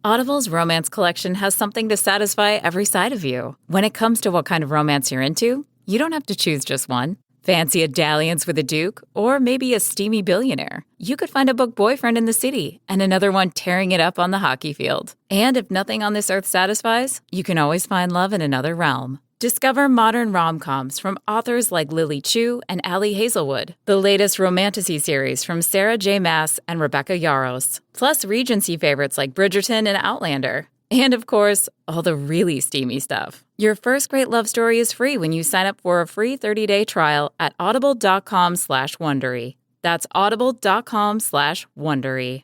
Audible's romance collection has something to satisfy every side of you. When it comes to what kind of romance you're into, you don't have to choose just one. Fancy a dalliance with a duke, or maybe a steamy billionaire? You could find a book boyfriend in the city and another one tearing it up on the hockey field. And if nothing on this earth satisfies, you can always find love in another realm. Discover modern rom-coms from authors like Lily Chu and Ali Hazelwood, the latest romantasy series from Sarah J. Maas and Rebecca Yarros, plus Regency favorites like Bridgerton and Outlander. And of course, all the really steamy stuff. Your first great love story is free when you sign up for a free 30-day trial at audible.com/Wondery. That's audible.com/Wondery.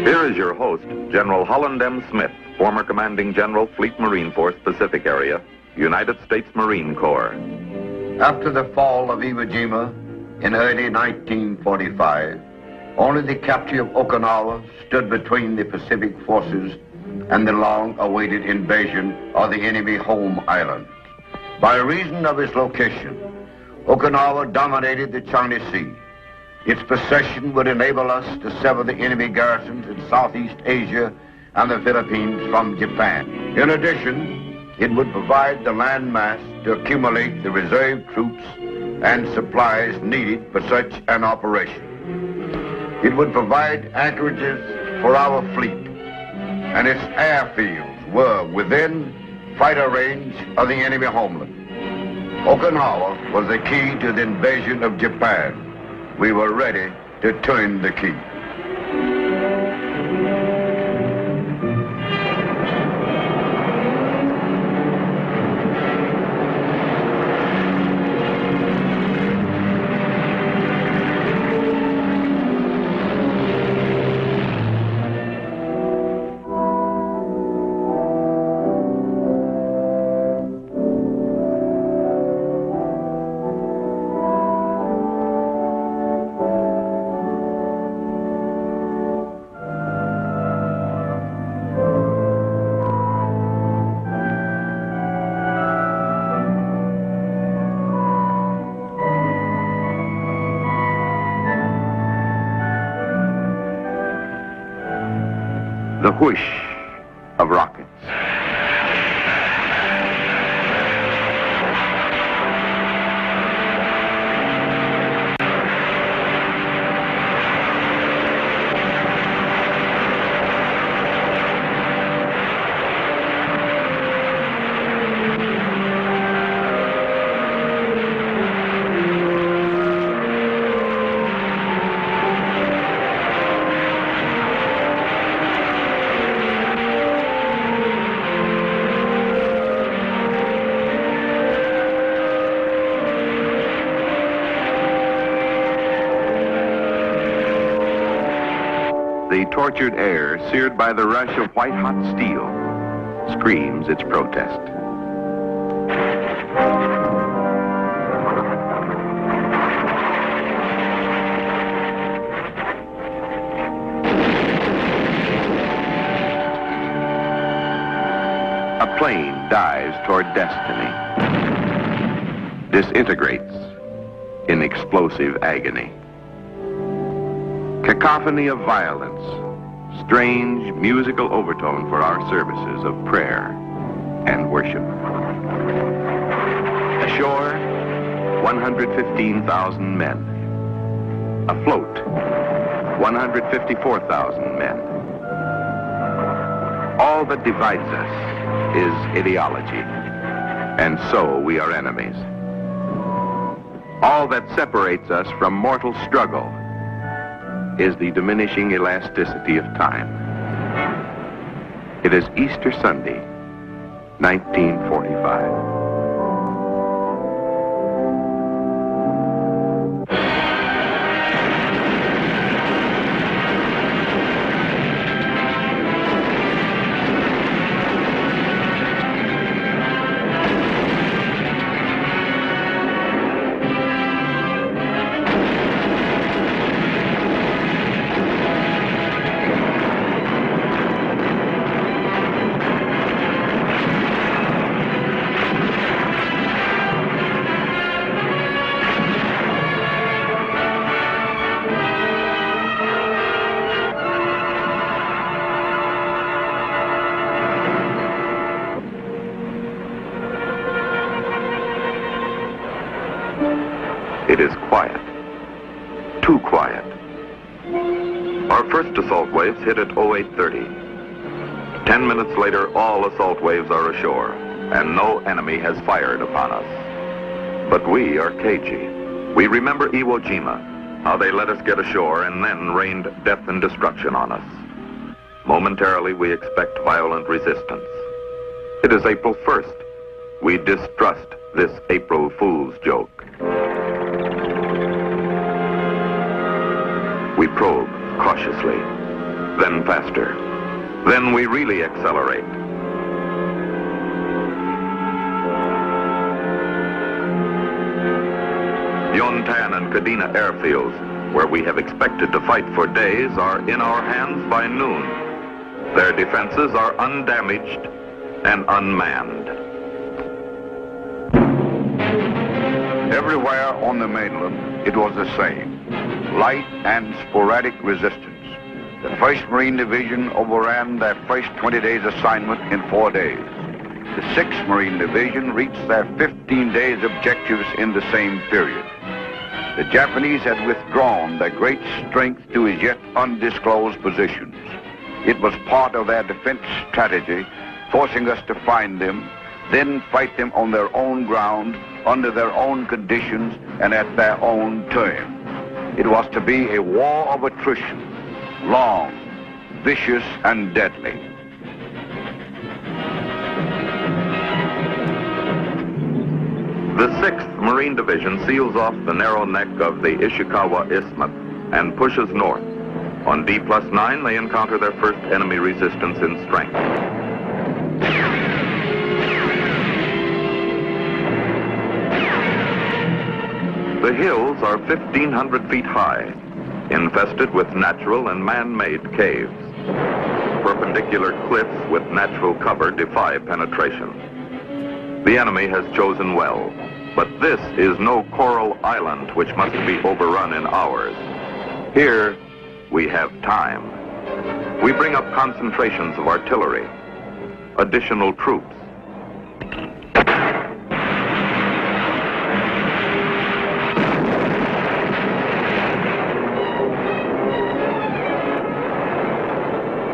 Here is your host, General Holland M. Smith, former Commanding General, Fleet Marine Force, Pacific Area, United States Marine Corps. After the fall of Iwo Jima in early 1945, only the capture of Okinawa stood between the Pacific forces and the long-awaited invasion of the enemy home island. By reason of its location, Okinawa dominated the China Sea. Its possession would enable us to sever the enemy garrisons in Southeast Asia and the Philippines from Japan. In addition, it would provide the land mass to accumulate the reserve troops and supplies needed for such an operation. It would provide anchorages for our fleet, and its airfields were within fighter range of the enemy homeland. Okinawa was the key to the invasion of Japan. We were ready to turn the key. The whoosh of rockets. The tortured air, seared by the rush of white-hot steel, screams its protest. plane dives toward destiny, disintegrates in explosive agony. Cacophony of violence, strange musical overtone for our services of prayer and worship. Ashore, 115,000 men. Afloat, 154,000 men. All that divides us is ideology, and so we are enemies. All that separates us from mortal struggle is the diminishing elasticity of time. It is Easter Sunday, 1945. It is quiet. Too quiet. Our first assault waves hit at 0830. 10 minutes later, all assault waves are ashore, and no enemy has fired upon us. But we are cagey. We remember Iwo Jima, how they let us get ashore and then rained death and destruction on us. Momentarily, we expect violent resistance. It is April 1st. We distrust this April Fool's joke. We probe cautiously, then faster. Then we really accelerate. Yontan and Kadena airfields, where we have expected to fight for days, are in our hands by noon. Their defenses are undamaged and unmanned. Everywhere on the mainland, it was the same. Light and sporadic resistance. The 1st Marine Division overran their first 20 days assignment in 4 days. The 6th Marine Division reached their 15 days objectives in the same period. The Japanese had withdrawn their great strength to as yet undisclosed positions. It was part of their defense strategy, forcing us to find them, then fight them on their own ground, under their own conditions, and at their own terms. It was to be a war of attrition, long, vicious, and deadly. The 6th Marine Division seals off the narrow neck of the Ishikawa Isthmus and pushes north. On D+9, they encounter their first enemy resistance in strength. The hills are 1,500 feet high, infested with natural and man-made caves. Perpendicular cliffs with natural cover defy penetration. The enemy has chosen well, but this is no coral island which must be overrun in hours. Here, we have time. We bring up concentrations of artillery, additional troops.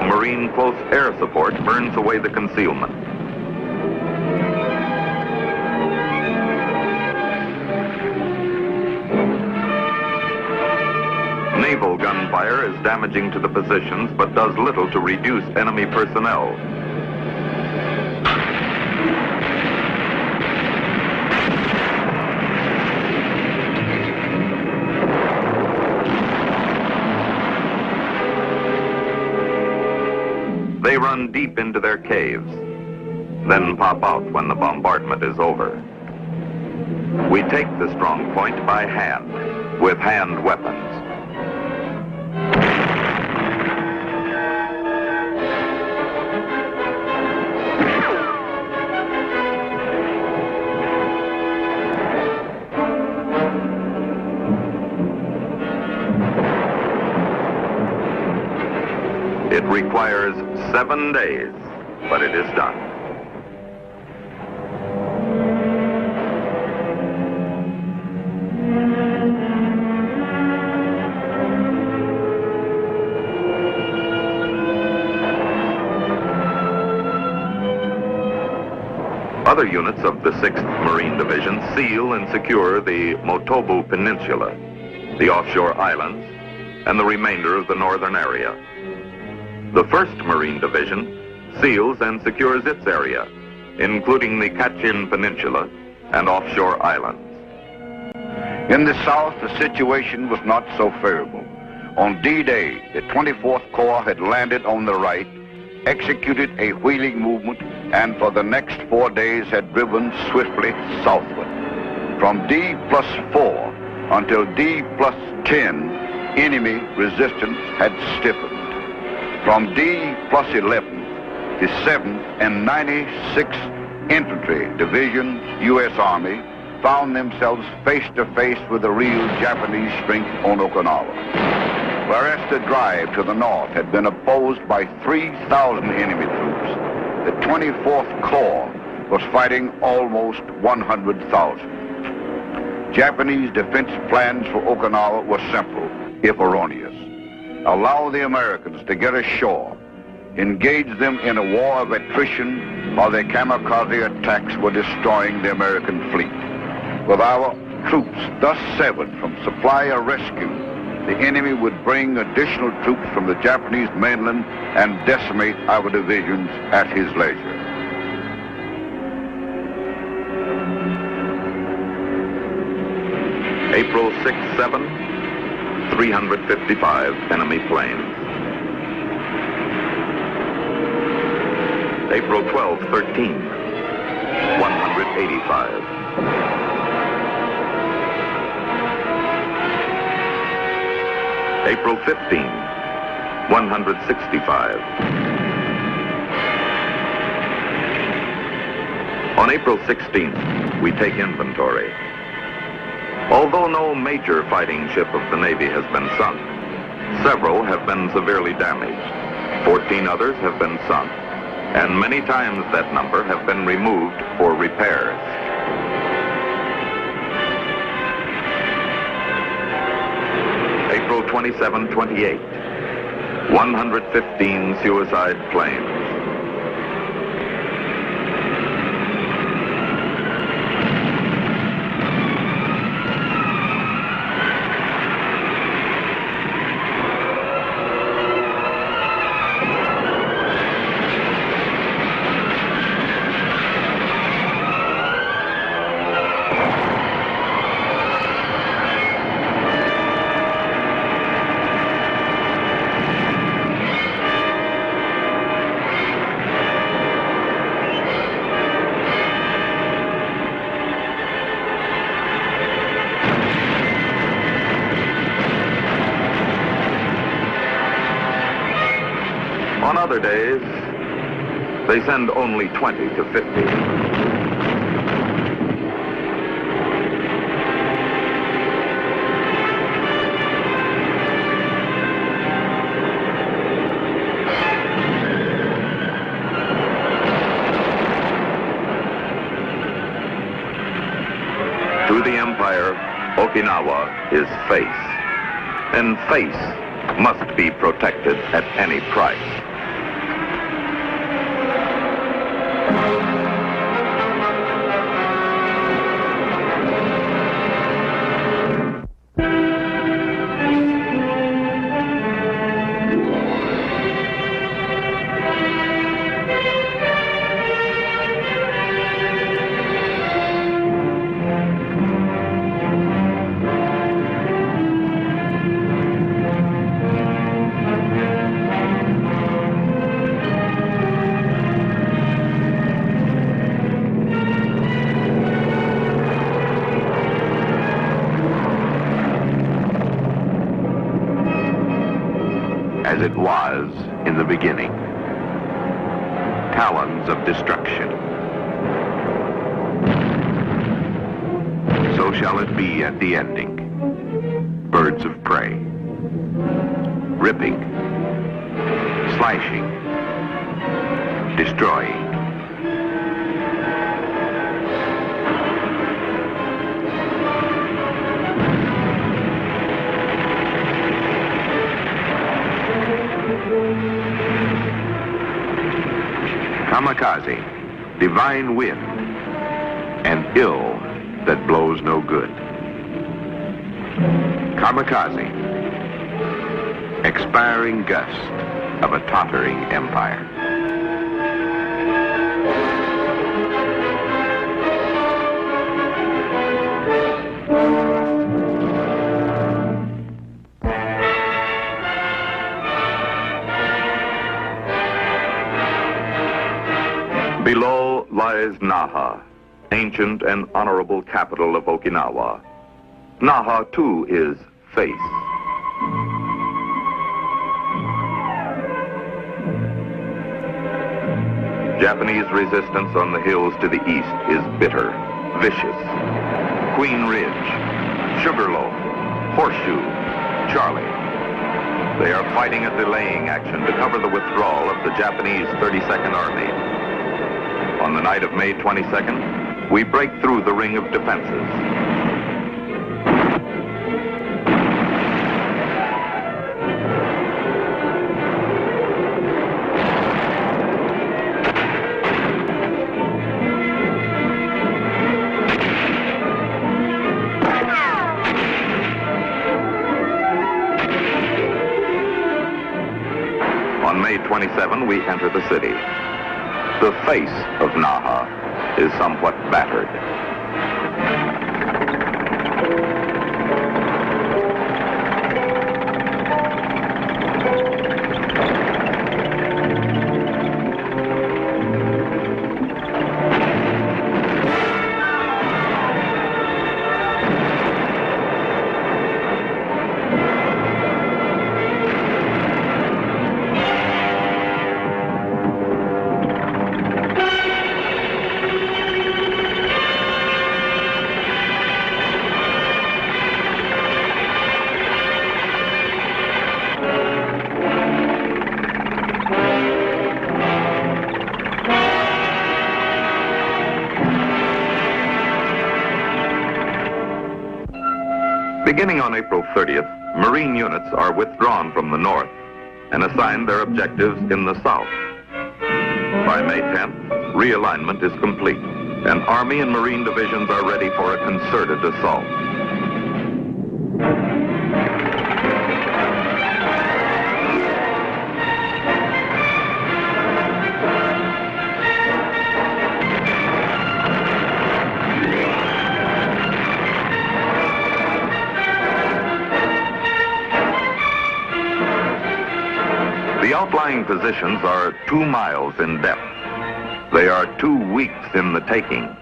Marine close air support burns away the concealment. Naval gunfire is damaging to the positions, but does little to reduce enemy personnel. They run deep into their caves, then pop out when the bombardment is over. We take the strong point by hand, with hand weapons. It requires 7 days, but it is done. Other units of the 6th Marine Division seal and secure the Motobu Peninsula, the offshore islands, and the remainder of the northern area. The 1st Marine Division seals and secures its area, including the Kachin Peninsula and offshore islands. In the south, the situation was not so favorable. On D-Day, the 24th Corps had landed on the right, executed a wheeling movement, and for the next 4 days had driven swiftly southward. From D+4 until D+10, enemy resistance had stiffened. From D+11, the 7th and 96th Infantry Divisions, U.S. Army, found themselves face to face with the real Japanese strength on Okinawa. Whereas the drive to the north had been opposed by 3,000 enemy troops, the 24th Corps was fighting almost 100,000. Japanese defense plans for Okinawa were simple, if erroneous. Allow the Americans to get ashore, engage them in a war of attrition while their kamikaze attacks were destroying the American fleet. With our troops thus severed from supply or rescue, the enemy would bring additional troops from the Japanese mainland and decimate our divisions at his leisure. April 6-7, 355 enemy planes. April 12-13, 185. April 15, 165. On April 16th, we take inventory. Although no major fighting ship of the Navy has been sunk, several have been severely damaged. 14 others have been sunk, and many times that number have been removed for repairs. April 27-28, 115 suicide planes. On other days, they send only 20 to 50. To the Empire, Okinawa is face, and face must be protected at any price. As it was in the beginning. Talons of destruction. So shall it be at the ending. Birds of prey. Ripping. flashing, destroying. Kamikaze, divine wind, and ill that blows no good. Kamikaze, expiring gust of a tottering empire. Below lies Naha, ancient and honorable capital of Okinawa. Naha, too, is face. Japanese resistance on the hills to the east is bitter, vicious. Queen Ridge, Sugarloaf, Horseshoe, Charlie. They are fighting a delaying action to cover the withdrawal of the Japanese 32nd Army. On the night of May 22nd, we break through the ring of defenses. On May 27, we enter the city. The face of Naha is somewhat battered. Beginning on April 30th, Marine units are withdrawn from the north and assigned their objectives in the south. By May 10th, realignment is complete, and Army and Marine divisions are ready for a concerted assault. The outlying positions are 2 miles in depth. They are 2 weeks in the taking.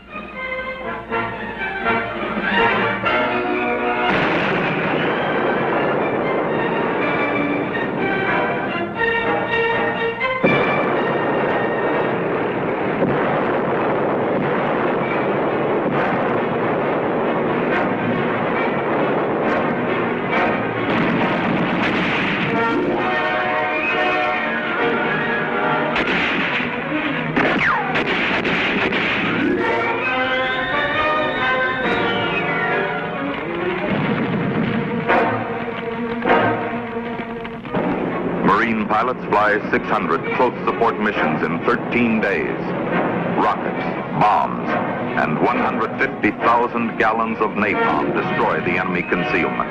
Marine pilots fly 600 close support missions in 13 days. Rockets, bombs, and 150,000 gallons of napalm destroy the enemy concealment.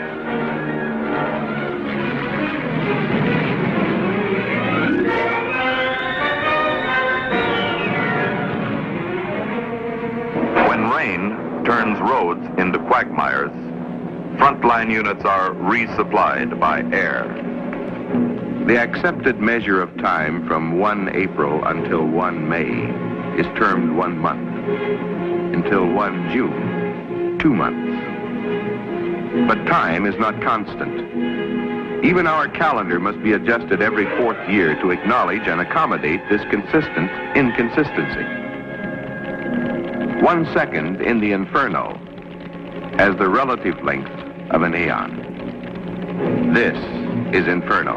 When rain turns roads into quagmires, frontline units are resupplied by air. The accepted measure of time from 1 April until 1 May is termed 1 month. Until 1 June, 2 months. But time is not constant. Even our calendar must be adjusted every 4th year to acknowledge and accommodate this consistent inconsistency. 1 second in the inferno has the relative length of an aeon. This is Inferno.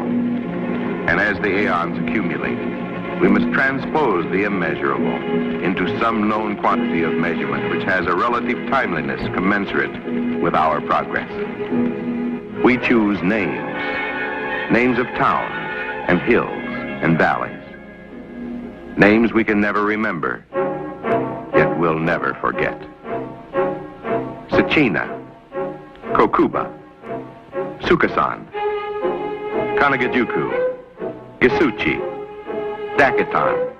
And as the aeons accumulate, we must transpose the immeasurable into some known quantity of measurement which has a relative timeliness commensurate with our progress. We choose names of towns and hills and valleys, names we can never remember, yet will never forget. Tsuchina, Kokuba, Sukasan, Kanagajuku, Gisuchi, Dakitan,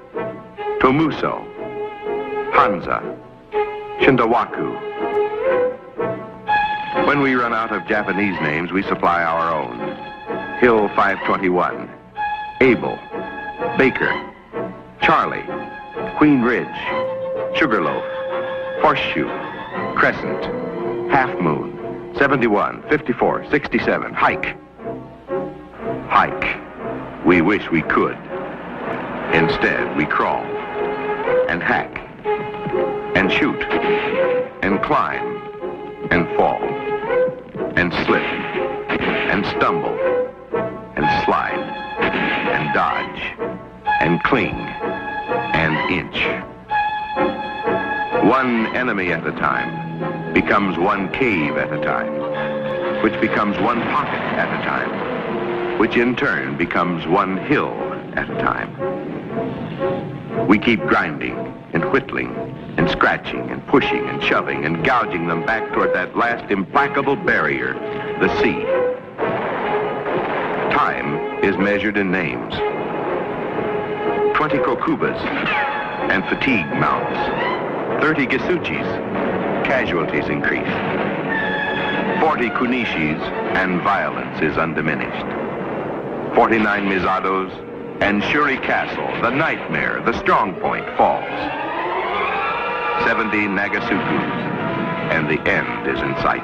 Tomuso, Hanza, Shindawaku. When we run out of Japanese names, we supply our own. Hill 521, Abel, Baker, Charlie, Queen Ridge, Sugarloaf, Horseshoe, Crescent, Half Moon, 71, 54, 67, Hike. Hike. We wish we could. Instead, we crawl and hack and shoot and climb and fall and slip and stumble and slide and dodge and cling and inch. One enemy at a time becomes one cave at a time, which becomes one pocket at a time, which in turn becomes one hill at a time. We keep grinding and whittling and scratching and pushing and shoving and gouging them back toward that last implacable barrier, the sea. Time is measured in names. 20 Kokubas and fatigue mounts. 30 Gisuchis, casualties increase. 40 Kunishis and violence is undiminished. 49 Mizados and Shuri Castle, the nightmare, the strong point, falls. 70 Nagasukus, and the end is in sight.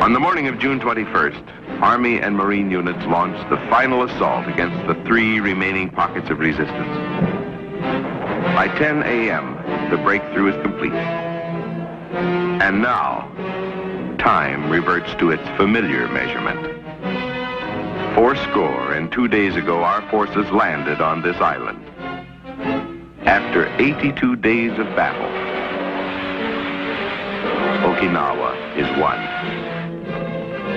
On the morning of June 21st, Army and Marine units launched the final assault against the 3 remaining pockets of resistance. By 10 a.m., the breakthrough is complete. And now, time reverts to its familiar measurement. 82 days ago, our forces landed on this island. After 82 days of battle, Okinawa is won.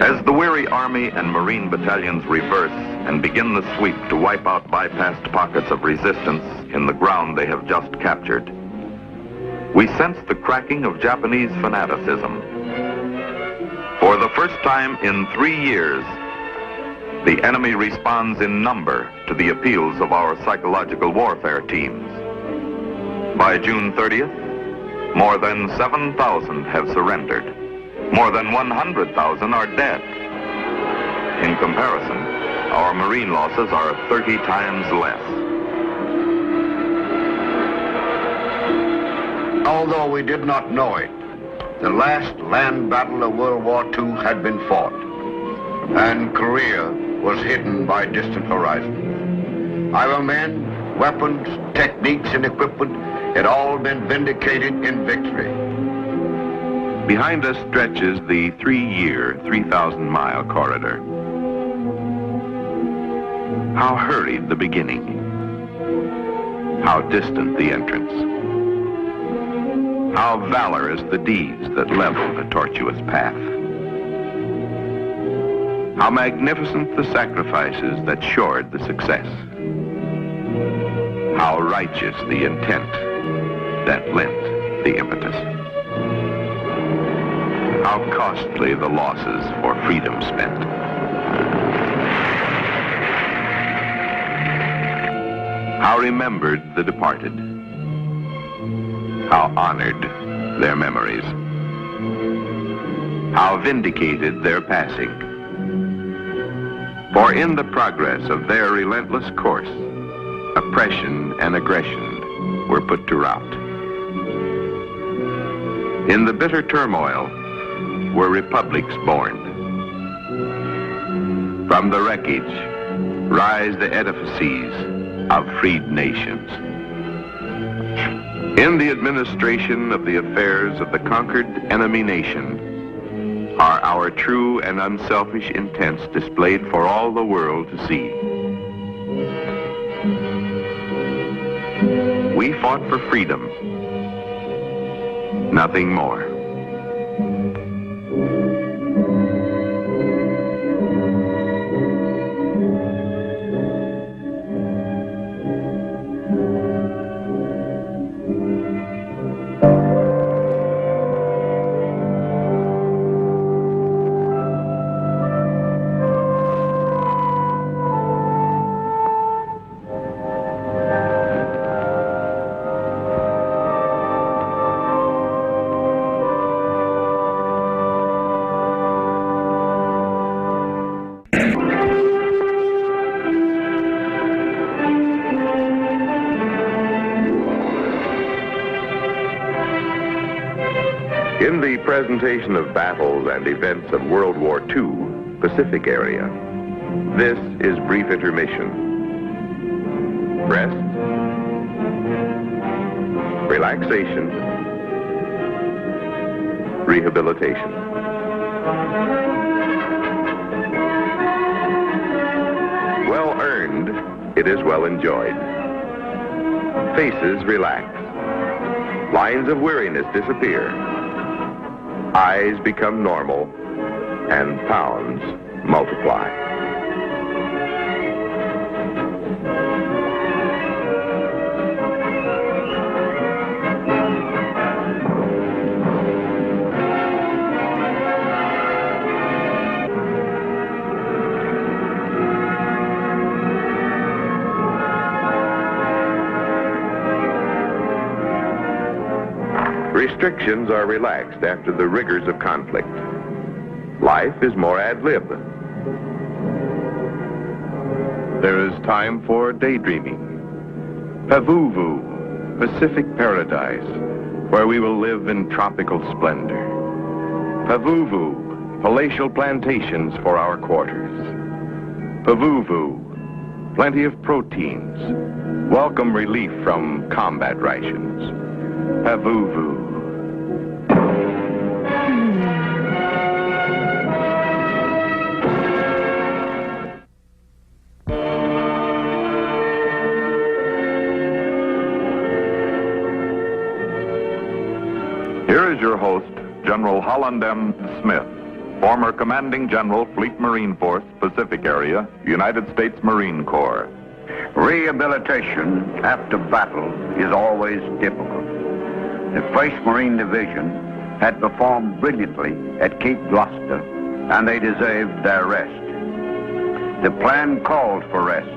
As the weary Army and Marine battalions reverse and begin the sweep to wipe out bypassed pockets of resistance in the ground they have just captured, we sense the cracking of Japanese fanaticism. For the first time in 3 years, the enemy responds in number to the appeals of our psychological warfare teams. By June 30th, more than 7,000 have surrendered. More than 100,000 are dead. In comparison, our Marine losses are 30 times less. Although we did not know it, the last land battle of World War II had been fought, and Korea was hidden by distant horizons. Our men, weapons, techniques, and equipment had all been vindicated in victory. Behind us stretches the 3-year, 3,000-mile corridor. How hurried the beginning. How distant the entrance. How valorous the deeds that leveled the tortuous path. How magnificent the sacrifices that shored the success. How righteous the intent that lent the impetus. How costly the losses for freedom spent. How remembered the departed. How honored their memories. How vindicated their passing. For in the progress of their relentless course, oppression and aggression were put to rout. In the bitter turmoil were republics born. From the wreckage rise the edifices of freed nations. In the administration of the affairs of the conquered enemy nation, are our true and unselfish intents displayed for all the world to see. We fought for freedom, nothing more. In the presentation of battles and events of World War II, Pacific area, this is brief intermission. Rest, relaxation, rehabilitation. Well earned, it is well enjoyed. Faces relax. Lines of weariness disappear. Eyes become normal, and pounds multiply. Restrictions are relaxed after the rigors of conflict. Life is more ad lib. There is time for daydreaming. Pavuvu, Pacific paradise, where we will live in tropical splendor. Pavuvu, palatial plantations for our quarters. Pavuvu, plenty of proteins, welcome relief from combat rations. Pavuvu. Here is your host, General Holland M. Smith, former Commanding General, Fleet Marine Force, Pacific Area, United States Marine Corps. Rehabilitation after battle is always difficult. The 1st Marine Division had performed brilliantly at Cape Gloucester, and they deserved their rest. The plan called for rest.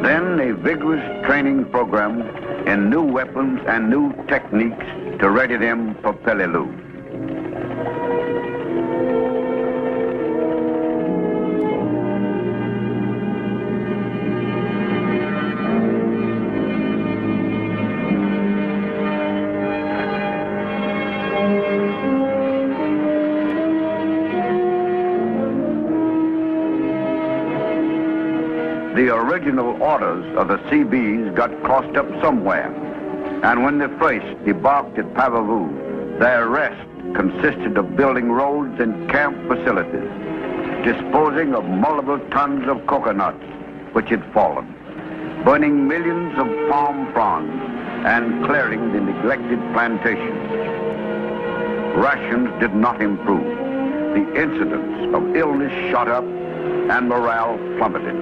Then a vigorous training program in new weapons and new techniques to ready them for Peleliu. The original orders of the CBs got crossed up somewhere, and when the first debarked at Pavuvu, their rest consisted of building roads and camp facilities, disposing of multiple tons of coconuts which had fallen, burning millions of palm fronds, and clearing the neglected plantations. Rations did not improve. The incidence of illness shot up and morale plummeted.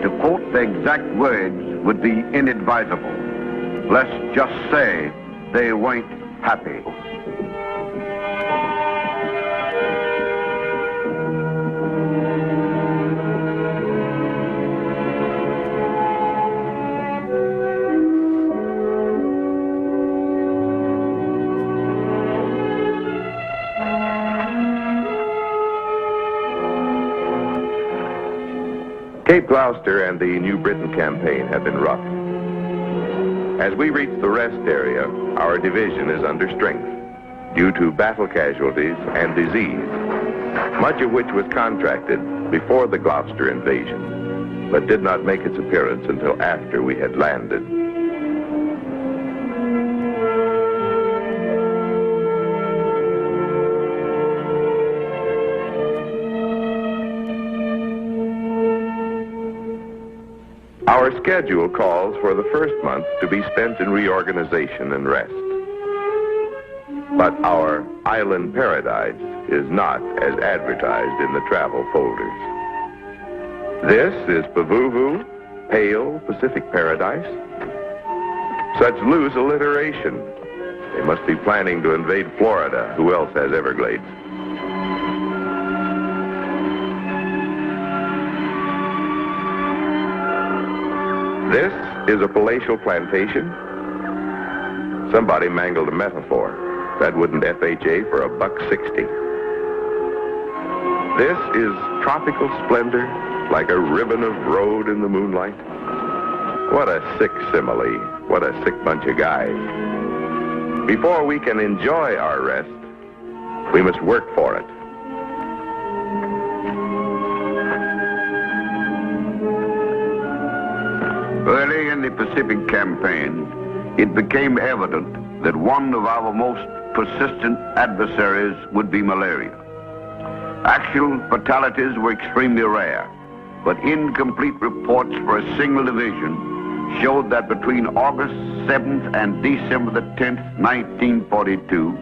To quote the exact words would be inadvisable. Let's just say they weren't happy. Cape Gloucester and the New Britain campaign have been rough. As we reach the rest area, our division is under strength due to battle casualties and disease, much of which was contracted before the Gloucester invasion, but did not make its appearance until after we had landed. Our schedule calls for the first month to be spent in reorganization and rest. But our island paradise is not as advertised in the travel folders. This is Pavuvu, pale Pacific paradise. Such loose alliteration. They must be planning to invade Florida. Who else has Everglades? This is a palatial plantation. Somebody mangled a metaphor. That wouldn't FHA for $1.60. This is tropical splendor, like a ribbon of road in the moonlight. What a sick simile. What a sick bunch of guys. Before we can enjoy our rest, we must work for it. Early in the Pacific campaign, it became evident that one of our most persistent adversaries would be malaria. Actual fatalities were extremely rare, but incomplete reports for a single division showed that between August 7th and December the 10th, 1942,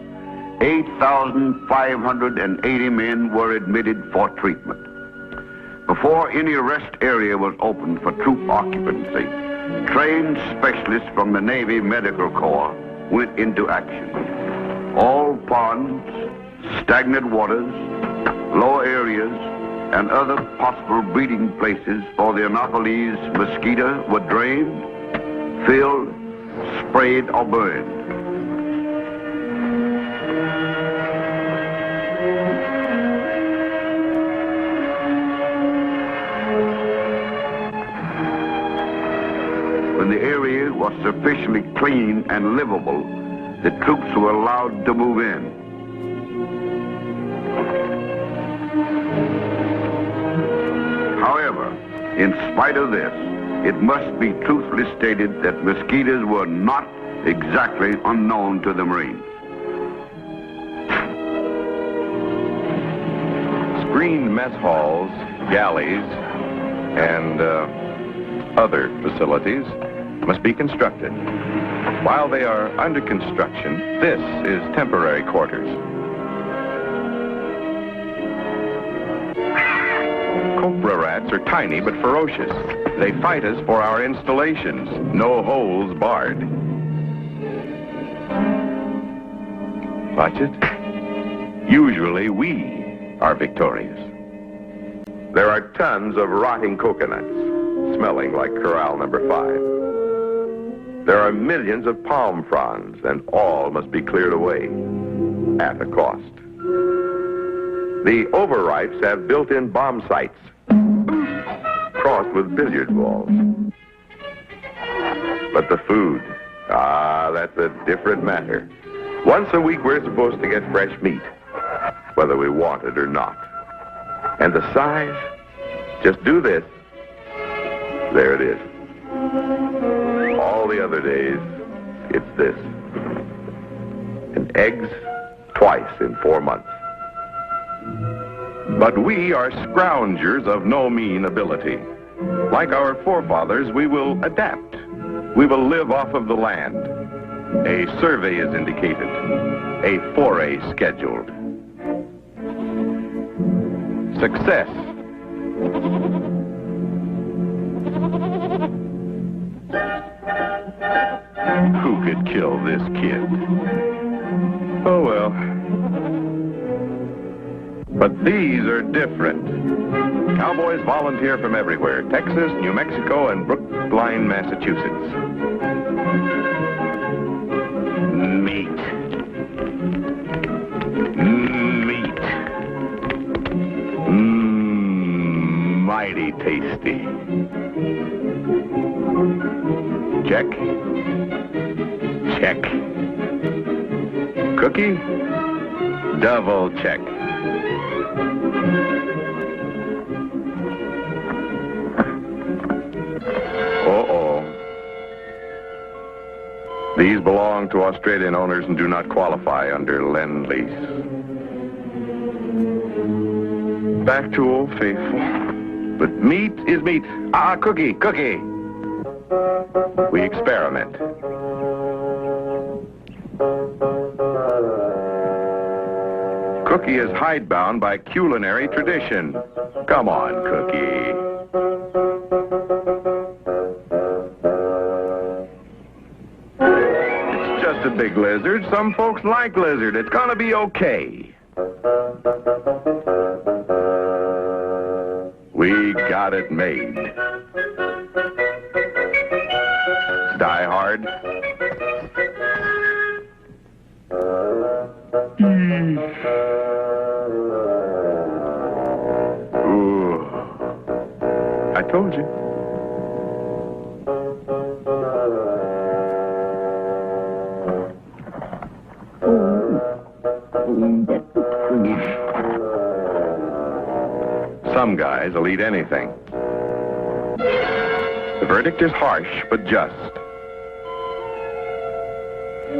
8,580 men were admitted for treatment. Before any rest area was opened for troop occupancy, trained specialists from the Navy Medical Corps went into action. All ponds, stagnant waters, low areas, and other possible breeding places for the Anopheles mosquito were drained, filled, sprayed, or burned. When the area was sufficiently clean and livable, the troops were allowed to move in. However, in spite of this, it must be truthfully stated that mosquitoes were not exactly unknown to the Marines. Screened mess halls, galleys, and other facilities must be constructed. While they are under construction, this is temporary quarters. Cobra rats are tiny but ferocious. They fight us for our installations. No holes barred. Watch it. Usually we are victorious. There are tons of rotting coconuts, smelling like corral number 5. There are millions of palm fronds, and all must be cleared away at a cost. The overripes have built-in bomb sights, crossed with billiard balls. But the food, that's a different matter. Once a week, we're supposed to get fresh meat, whether we want it or not. And the size, just do this. There it is. All the other days, it's this. And eggs twice in 4 months. But we are scroungers of no mean ability. Like our forefathers, we will adapt. We will live off of the land. A survey is indicated. A foray scheduled. Success. Who could kill this kid? Oh, well. But these are different. Cowboys volunteer from everywhere. Texas, New Mexico, and Brookline, Massachusetts. Meat. Meat. Mighty tasty. Check. Check. Cookie? Double check. Uh-oh. These belong to Australian owners and do not qualify under Lend-Lease. Back to Old Faithful. But meat is meat. Cookie, cookie. We experiment. Cookie is hidebound by culinary tradition. Come on, Cookie. It's just a big lizard. Some folks like lizard. It's gonna be okay. We got it made. Die hard. Ooh. I told you. Some guys will eat anything. The verdict is harsh, but just.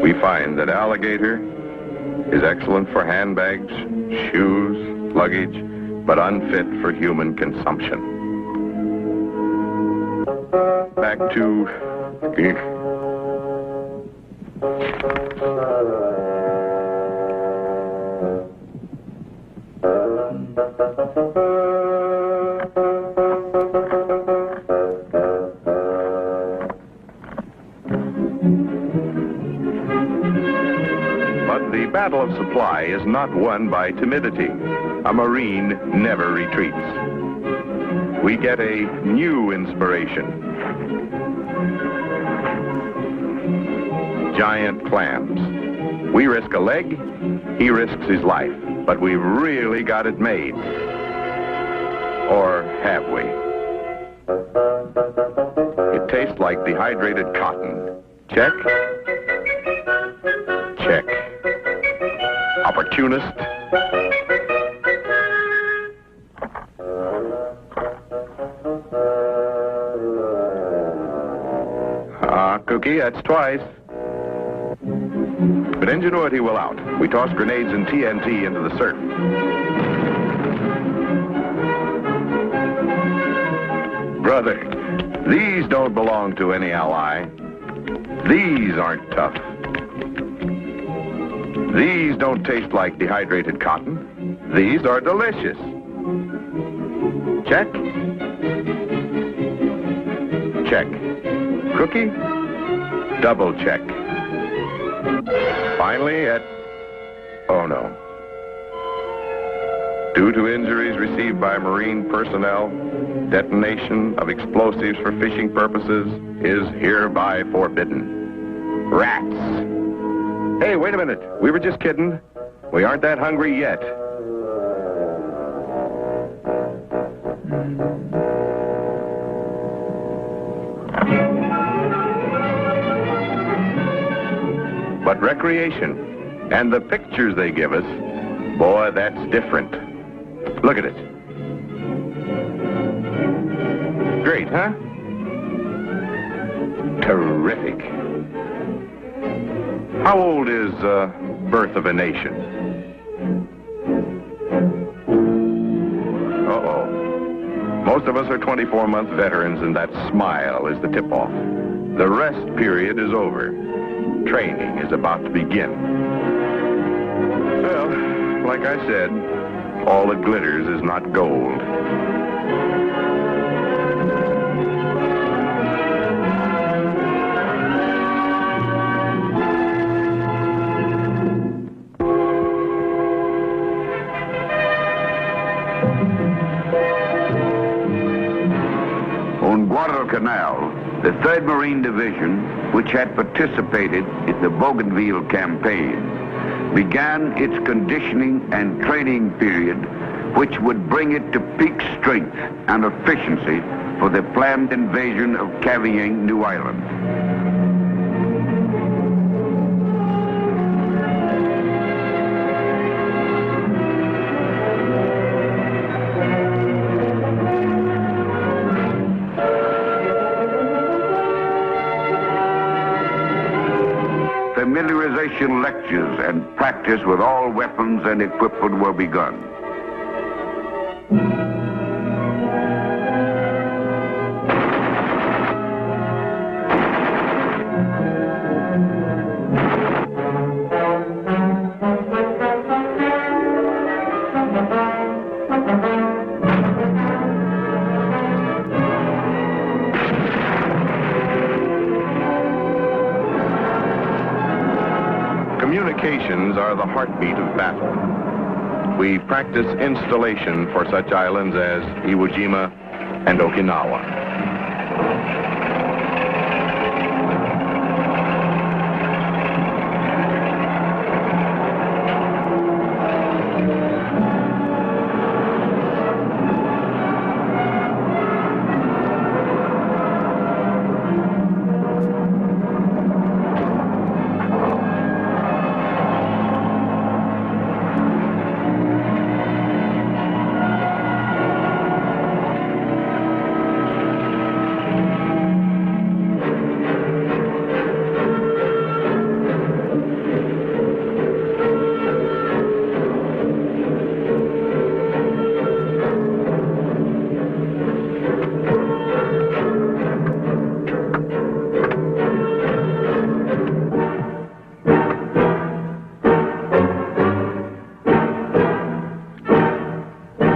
We find that alligator is excellent for handbags, shoes, luggage, but unfit for human consumption. Back to... But the battle of supply is not won by timidity. A Marine never retreats. We get a new inspiration. Giant clams. We risk a leg, he risks his life, but we really got it made. Or have we? It tastes like dehydrated cotton. Check. Check. Opportunist. Cookie, that's twice. But ingenuity will out. We toss grenades and TNT into the surf. Brother, these don't belong to any ally. These aren't tough. These don't taste like dehydrated cotton. These are delicious. Check. Check. Cookie? Double check. Finally, oh no. Due to injuries received by Marine personnel, detonation of explosives for fishing purposes is hereby forbidden. Rats. Hey, wait a minute. We were just kidding. We aren't that hungry yet. But recreation and the pictures they give us, boy, that's different. Look at it. Great, huh? Terrific. How old is Birth of a Nation? Uh-oh. Most of us are 24-month veterans, and that smile is the tip-off. The rest period is over. Training is about to begin. Well, like I said, all that glitters is not gold. On Guadalcanal, the 3rd Marine Division, which had participated in the Bougainville campaign, began its conditioning and training period, which would bring it to peak strength and efficiency for the planned invasion of Cavaying, New Ireland. Familiarization lectures and practice with all weapons and equipment were begun. locations are the heartbeat of battle. We practice installation for such islands as Iwo Jima and Okinawa.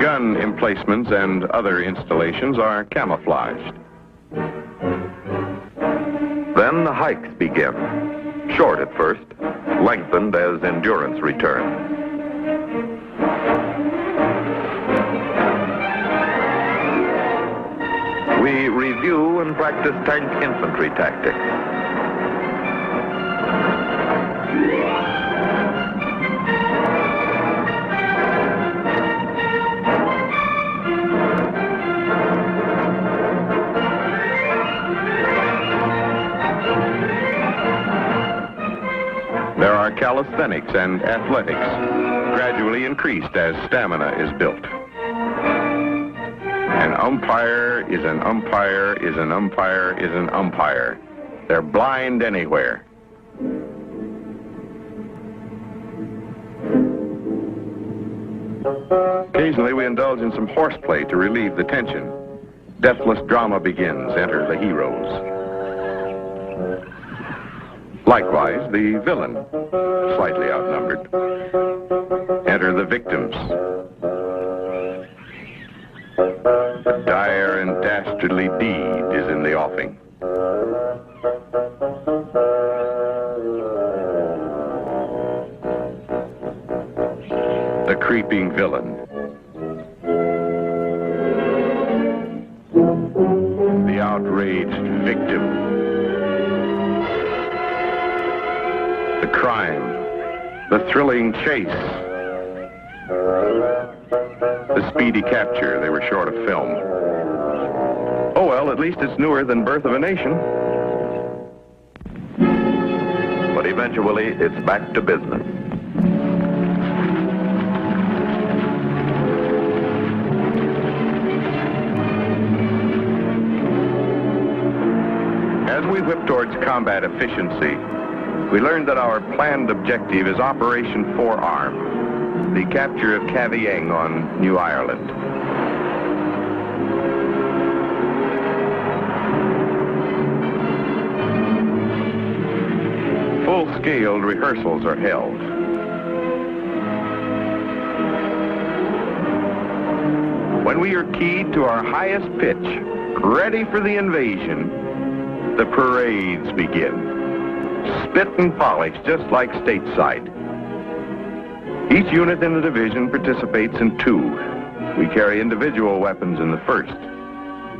Gun emplacements and other installations are camouflaged. Then the hikes begin. Short at first, lengthened as endurance returns. We review and practice tank infantry tactics. There are calisthenics and athletics, gradually increased as stamina is built. An umpire is an umpire is an umpire is an umpire. They're blind anywhere. Occasionally we indulge in some horseplay to relieve the tension. Deathless drama begins. Enter the heroes. Likewise, the villain, slightly outnumbered. Enter the victims. A dire and dastardly deed is in the offing. The creeping villain. The outraged victim. The crime, the thrilling chase, the speedy capture. They were short of film. Oh well, at least it's newer than Birth of a Nation. But eventually, it's back to business. As we whip towards combat efficiency, we learned that our planned objective is Operation Forearm, the capture of Cavayang on New Ireland. Full-scale rehearsals are held. When we are keyed to our highest pitch, ready for the invasion, the parades begin. Spit and polish, just like stateside. Each unit in the division participates in two. We carry individual weapons in the first,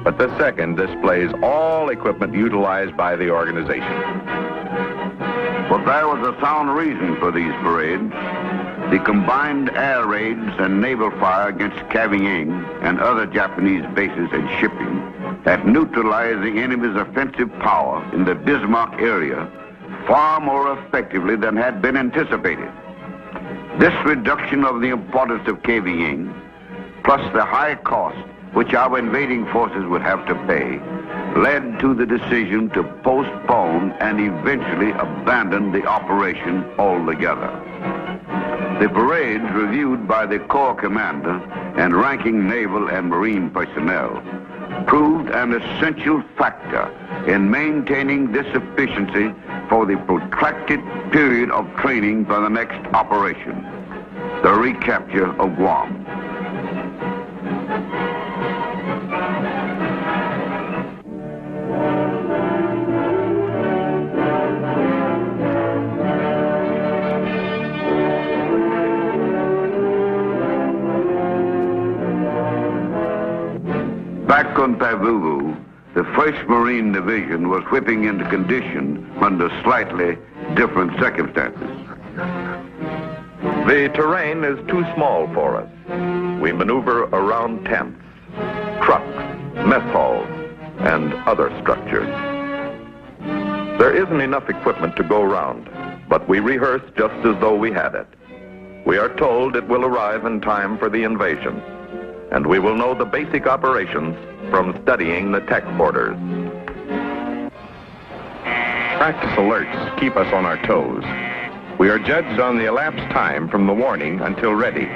but the second displays all equipment utilized by the organization. But there was a sound reason for these parades. The combined air raids and naval fire against Cavayang and other Japanese bases and shipping had neutralized the enemy's offensive power in the Bismarck area far more effectively than had been anticipated. This reduction of the importance of Cavayang, plus the high cost which our invading forces would have to pay, led to the decision to postpone and eventually abandon the operation altogether. The parades reviewed by the Corps Commander and ranking naval and marine personnel proved an essential factor in maintaining this efficiency for the protracted period of training for the next operation, the recapture of Guam. Back on Pavuvu, the 1st Marine Division was whipping into condition under slightly different circumstances. The terrain is too small for us. We maneuver around tents, trucks, mess halls, and other structures. There isn't enough equipment to go around, but we rehearse just as though we had it. We are told it will arrive in time for the invasion, and we will know the basic operations from studying the tech orders. Practice alerts keep us on our toes. We are judged on the elapsed time from the warning until ready.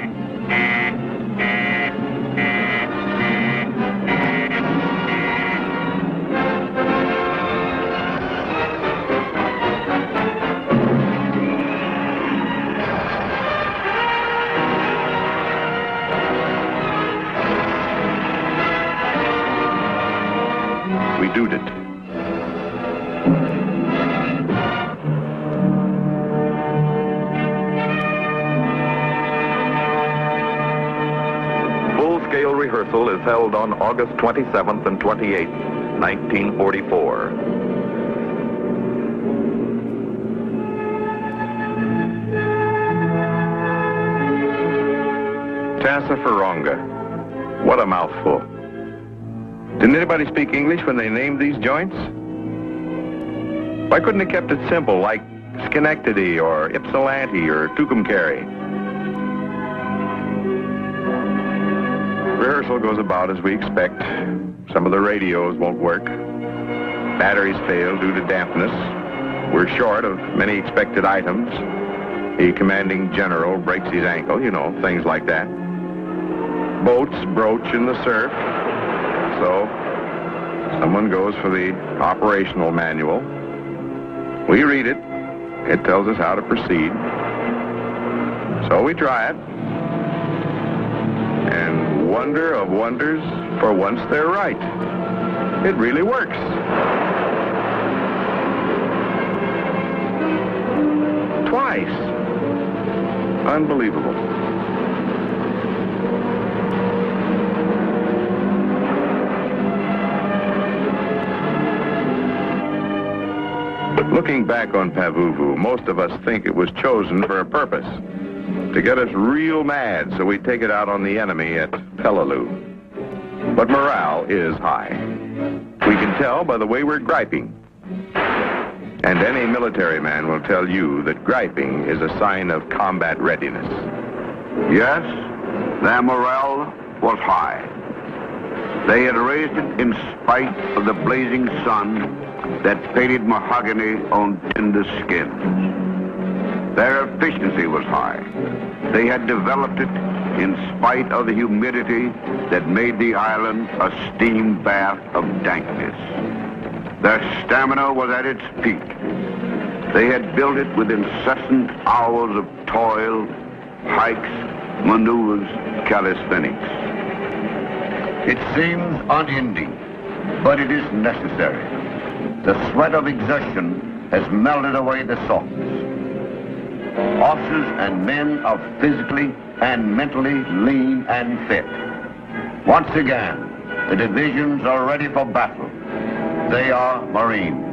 We doed it. Full-scale rehearsal is held on August 27th and 28th, 1944. Tassafaronga. What a mouthful. Didn't anybody speak English when they named these joints? Why couldn't they kept it simple, like Schenectady or Ypsilanti or Tucumcari? Rehearsal goes about as we expect. Some of the radios won't work. Batteries fail due to dampness. We're short of many expected items. The commanding general breaks his ankle, you know, things like that. Boats broach in the surf. So, someone goes for the operational manual. We read it. It tells us how to proceed. So we try it. And wonder of wonders, for once they're right. It really works. Twice. Unbelievable. Looking back on Pavuvu, most of us think it was chosen for a purpose, to get us real mad so we take it out on the enemy at Peleliu. But morale is high. We can tell by the way we're griping. And any military man will tell you that griping is a sign of combat readiness. Yes, their morale was high. They had raised it in spite of the blazing sun that painted mahogany on tender skins. Their efficiency was high. They had developed it in spite of the humidity that made the island a steam bath of dankness. Their stamina was at its peak. They had built it with incessant hours of toil, hikes, maneuvers, calisthenics. It seems unending, but it is necessary. The sweat of exertion has melted away the saltness. Officers and men are physically and mentally lean and fit. Once again, the divisions are ready for battle. They are Marines.